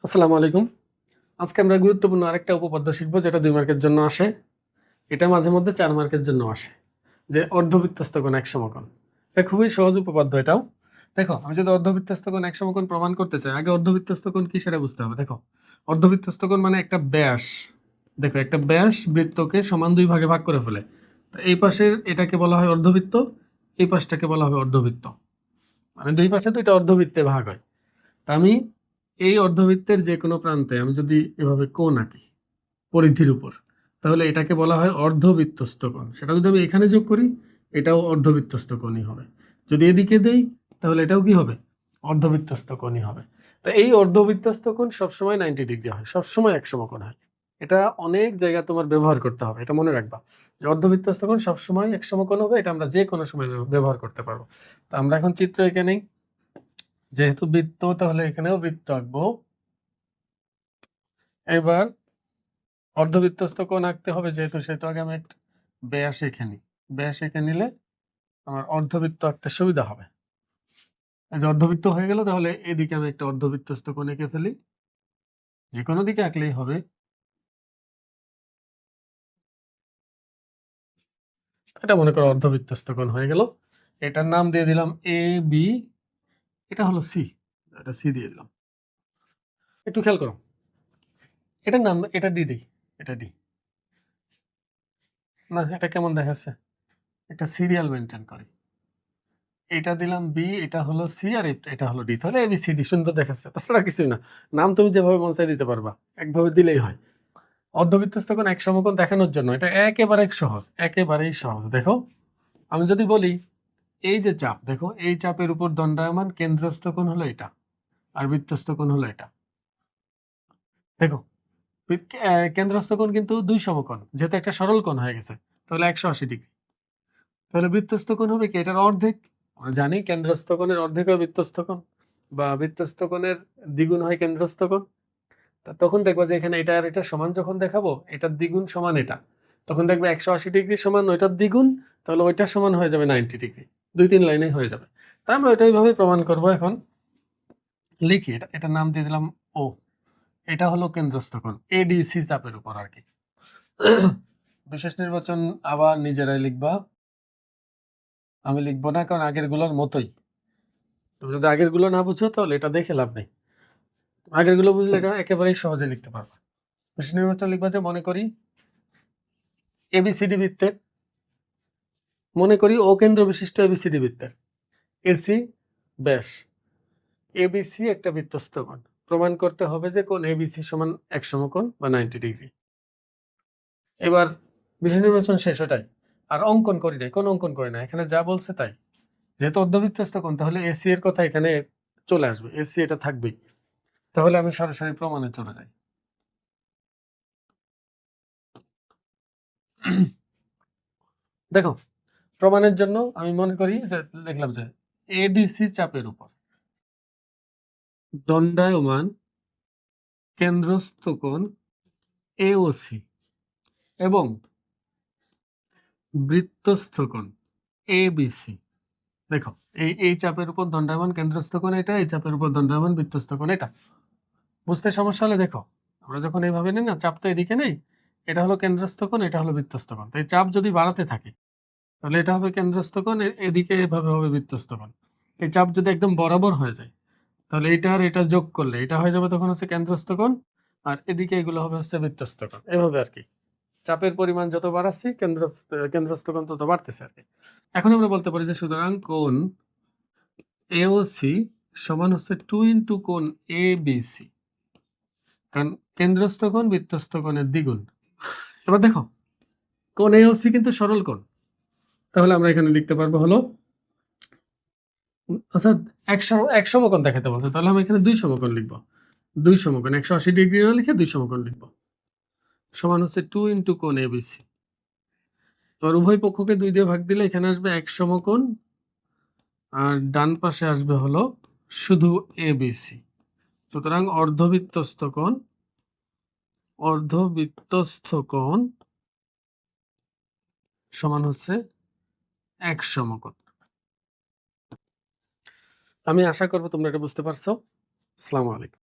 আসসালামু আলাইকুম। আজকে আমরা গুরুত্বপূর্ণ আরেকটা উপপাদ্য শিখবো যেটা ২ মার্কের জন্য আসে। এটা মাঝে মধ্যে ৪ মার্কের জন্য আসে। যে অর্ধবৃত্তস্থ কোণ এক সমকোণ। এটা খুবই সহজ উপপাদ্য এটাও। দেখো, আমি যদি অর্ধবৃত্তস্থ কোণ এক সমকোণ প্রমাণ করতে চাই, আগে অর্ধবৃত্তস্থ কোণ কি সেটা বুঝতে হবে। দেখো, অর্ধবৃত্তস্থ কোণ মানে একটা ব্যাস। দেখো, একটা ব্যাস বৃত্তকে সমান ২ ভাগে ভাগ করে ফেলে। তো এই পাশের এটাকে বলা হয় অর্ধবৃত্ত, এই পাশটাকে বলা হবে অর্ধবৃত্ত। মানে ২ পাশে ২টা অর্ধবৃত্তে ভাগ হয়। তা আমি এই অর্ধবৃত্তের যে কোনো প্রান্তে আমি যদি এভাবে কোণ আঁকি পরিধির উপর, তাহলে এটাকে বলা হয় অর্ধবৃত্তস্থ কোণ। সেটা যদি আমি এখানে যোগ করি, এটাও অর্ধবৃত্তস্থ কোণই হবে। যদি এদিকে দেই, তাহলে এটাও কি হবে? অর্ধবৃত্তস্থ কোণই হবে। তো এই অর্ধবৃত্তস্থ কোণ সবসময় 90 ডিগ্রি হয়, সবসময় এক সমকোণ হয়। এটা অনেক জায়গায় তোমার ব্যবহার করতে হবে, এটা মনে রাখবা যে অর্ধবৃত্তস্থ কোণ সবসময় এক সমকোণ হবে। এটা আমরা যে কোনো সময় ব্যবহার করতে পারবো। তো আমরা এখন চিত্র এঁকে নেই। যেহেতু বৃত্ত, তাহলে এখানেও বৃত্ত আঁকবো। এবার অর্ধবৃত্তস্থ কোণ আঁকতে হবে, সেহেতু আগে আমি একটা ব্যাস এঁকে নিই। ব্যাস এঁকে নিলে আমার অর্ধবৃত্ত আঁকতে সুবিধা হবে। এই যে অর্ধবৃত্ত হয়ে গেল, তাহলে এদিকে আমি একটা অর্ধবৃত্তস্থ কোণ এঁকে ফেলি। যে কোনো দিকে আঁকলেই হবে। এটা মনে করো অর্ধবৃত্তস্থ কোণ হয়ে গেল। এটার নাম দিয়ে দিলাম এ বি। এটা হলো সি, এটা সি দিয়ে দিলাম। একটু খেয়াল করো, এটার নাম এটা ডি দিই। এটা ডি না, এটা কেমন দেখাচ্ছে? একটা সিরিয়াল মেনটেন করি। এটা দিলাম বি, এটা হলো সি, আর এটা হলো ডি। তাহলে এবিসিডি সুন্দর দেখাচ্ছে, তাছাড়া কিছুই না। নাম তুমি যেভাবে মন চায় দিতে পারবা, একভাবে দিলেই হয়। অর্ধবৃত্তস্থ কোণ এক সমকোণ দেখানোর জন্য এটা একেবারে সহজ, একেবারেই সহজ। দেখো, আমি যদি বলি এই যে চাপ, দেখো এই চাপের উপর দণ্ডায়মান কেন্দ্রস্থ কোণ হলো এটা, আর বৃত্তস্থ কোণ হলো এটা। দেখো, কেন্দ্রস্থ কোণ কিন্তু ২ সমকোণ, যেহেতু একটা সরল কোণ হয়ে গেছে, তাহলে ১৮০ ডিগ্রি। তাহলে বৃত্তস্থ কোণ হবে কি? এটার অর্ধেক। আমরা জানি কেন্দ্রস্থ কোণের অর্ধেক হয় বৃত্তস্থ কোণ, বা বৃত্তস্থ কোণের দ্বিগুণ হয় কেন্দ্রস্থ কোণ। তখন দেখবা যে এখানে এটা আর এটা সমান যখন দেখাবো, এটার দ্বিগুণ সমান এটা, তখন দেখবে ১৮০ ডিগ্রি সমান ওইটার দ্বিগুণ, তাহলে ওইটার সমান হয়ে যাবে 90 ডিগ্রি। ২-৩ লাইনেই হয়ে যাবে। তাই আমরা ওইটা এইভাবে প্রমাণ করবো। এখন লিখি, এটার নাম দিয়ে দিলাম ও। এটা হলো কেন্দ্রস্থ কোণ এডিসি চাপের উপর আর কি। বিশেষ নির্বাচন আবার নিজেরাই লিখবা, আমি লিখবো না, কারণ আগের গুলোর মতোই। তুমি যদি আগের গুলো না বুঝো, তাহলে এটা দেখে লাভ নেই। আগের গুলো বুঝলে এটা একেবারেই সহজে লিখতে পারবা। বিশেষ নির্বাচন লিখবা যে, মনে করি এবিসিডি বৃত্তের, মনে করি ও কেন্দ্র বিশিষ্ট এবিসিডি বৃত্তের এসি ব্যাস, এবিসি একটা বৃত্তস্থ কোণ। প্রমাণ করতে হবে যে কোণ এবিসি সমান এক সমকোণ বা 90 ডিগ্রি। এবার বিশেষ নির্বাচন শেষ, ওটাই। আর অঙ্কন করি নাই, কোন অঙ্কন করি না, এখানে যা বলছে তাই। যেহেতু অর্ধবৃত্তস্থ কোণ, তাহলে এসি এর কথা এখানে চলে আসবে, এসি এটা থাকবেই। তাহলে আমি সরাসরি প্রমাণে চলে যাই। দেখো, প্রমাণের জন্য আমি মনে করি যে লিখলাম যে এডিসি চাপের উপর দণ্ডায়মান কেন্দ্রস্থ কোণ এওসি এবং বৃত্তস্থ কোণ এবিসি। দেখো, এই চাপের উপর দণ্ডায়মান কেন্দ্রস্থ কোণ এটা, এই চাপের উপর দণ্ডায়মান বৃত্তস্থ কোণ এটা। বুঝতে সমস্যা হলে দেখো, আমরা যখন এইভাবে নিই না, চাপ তো এদিকে নেই, এটা হলো কেন্দ্রস্থ কোণ, এটা হলো বৃত্তস্থ কোণ। তাই চাপ যদি বাড়াতে থাকে, তাহলে এটা হবে কেন্দ্রস্থ কোণ, এদিকে এভাবে হবে বৃত্তস্থ কোণ। এই চাপ যদি একদম বরাবর হয়ে যায়, তাহলে এটা আর এটা যোগ করলে এটা হয়ে যাবে তখন হচ্ছে কেন্দ্রস্থ কোণ, আর এদিকে এগুলো হবে হচ্ছে বৃত্তস্থ কোণ। এভাবে আর কি। চাপের পরিমাণ যত বাড়াচ্ছি, কেন্দ্রস্থ কোণ তত বাড়তেছে আর কি। এখন আমরা বলতে পারি যে সুতরাং কোণ এওসি সমান হচ্ছে 2 ইন্টু কোণ এবিসি, কারণ কেন্দ্রস্থ কোণ বৃত্তস্থ কোণের দ্বিগুণ। এবার দেখো, কোণ এওসি কিন্তু সরল কোণ, তাহলে আমরা এখানে লিখতে পারবো হলো, আচ্ছা, এক সমকোণ দেখাতে বলছে, তাহলে আমি এখানে 2 সমকোণ লিখবো। 2 সমকোণ 180 ডিগ্রি লিখে 2 সমকোণ লিখবো, সমান হচ্ছে 2 ইন্টু কোণ এবিসি। এবার উভয় পক্ষকে 2 দিয়ে ভাগ দিলে এখানে আসবে এক সমকোণ, আর ডান পাশে আসবে হলো শুধু এবিসি। সুতরাং অর্ধবৃত্তস্থ কোণ সমান হচ্ছে এক সমকোণ। আমি আশা করব তোমরা এটা বুঝতে পারছো। আসসালামু আলাইকুম।